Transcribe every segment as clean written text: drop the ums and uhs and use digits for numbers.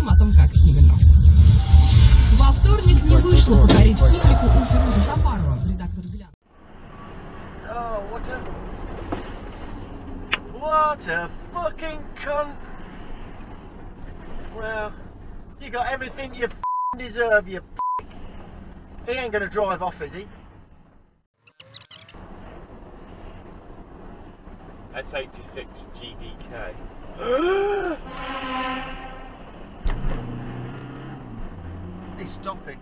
поговорим о том, как именно. Во вторник не вышло покорить публику у Фируза Сафарова, редактор «Взгляда». What a fucking cunt! Well, you got everything you deserve, you f***. He ain't gonna drive off, is he? S86 GDK. He's stopping.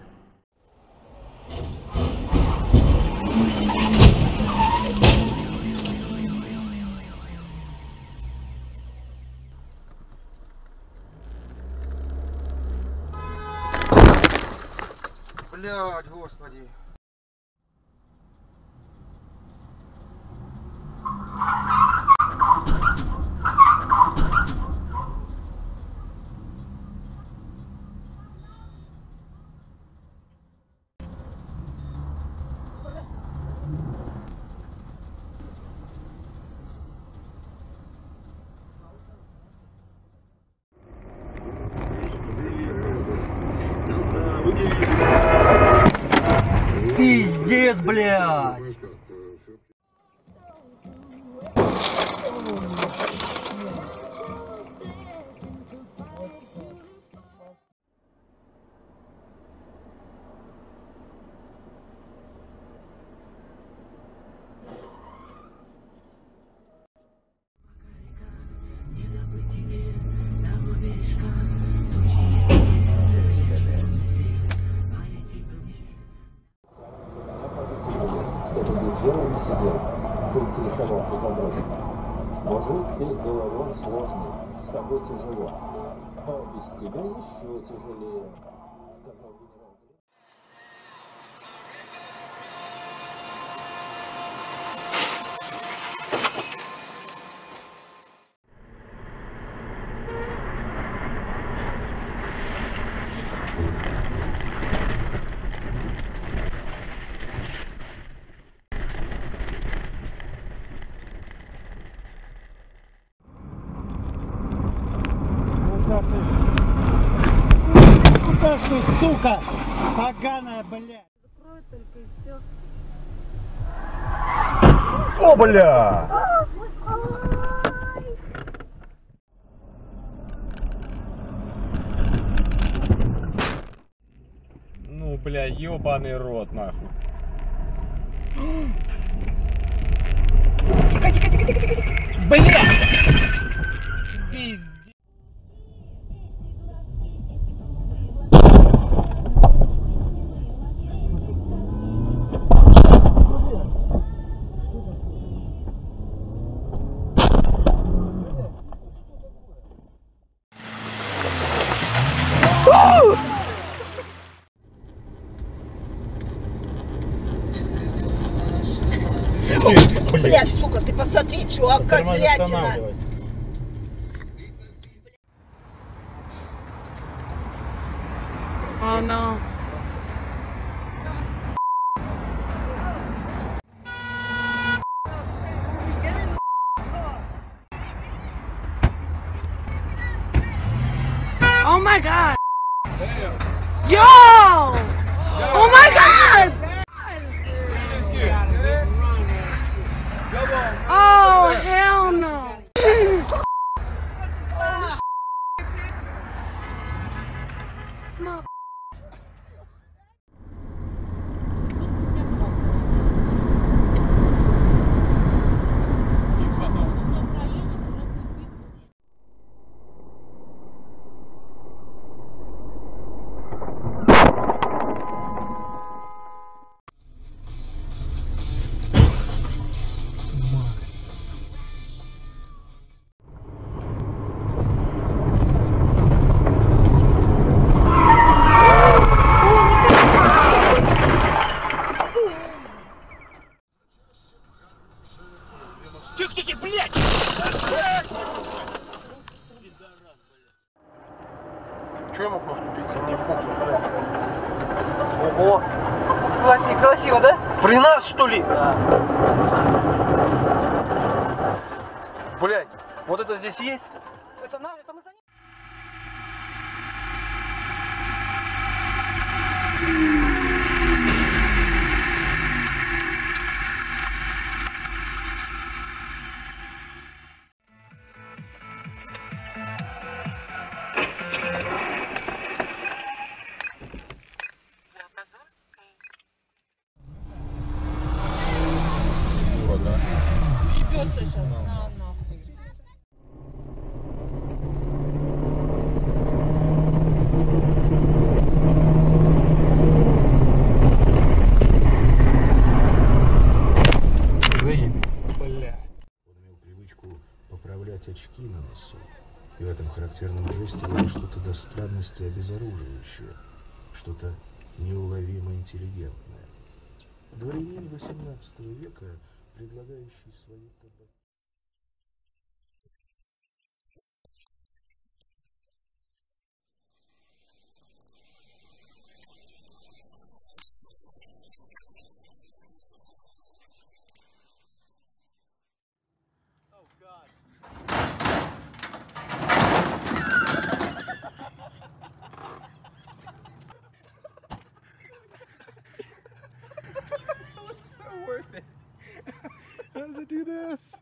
Блядь, господи. Пиздец, блядь! Чтобы без дела не сидел, поинтересовался Забродин. Мужик, ты головон сложный, с тобой тяжело. А без тебя еще тяжелее, сказал генерал. Куда ты, сука, поганая, блядь? Закрой только и все. О, бля! Ну, бля, ёбаный рот, нахуй. Тихо, тихо, тихо, тихо, тихо. Блядь! Пиздец. Блядь, сука, ты посмотри, чувак, козлятина! Oh no. Oh my god! Yo! Oh my god! Oh hell no! Тихо-тихо, блядь! Че я мог наступить? Я не в курсе, блядь. Ого! Красиво, да? При нас, что ли? Да. Блядь, вот это здесь есть? Это мы за ним. Ебется сейчас. На, нахуй. Он имел привычку поправлять очки на носу, и в этом характерном жесте было что-то до странности обезоруживающее, что-то неуловимо интеллигентное. Дворянин XVIII века, предлагающий свою табак. Oh God. How did I do this?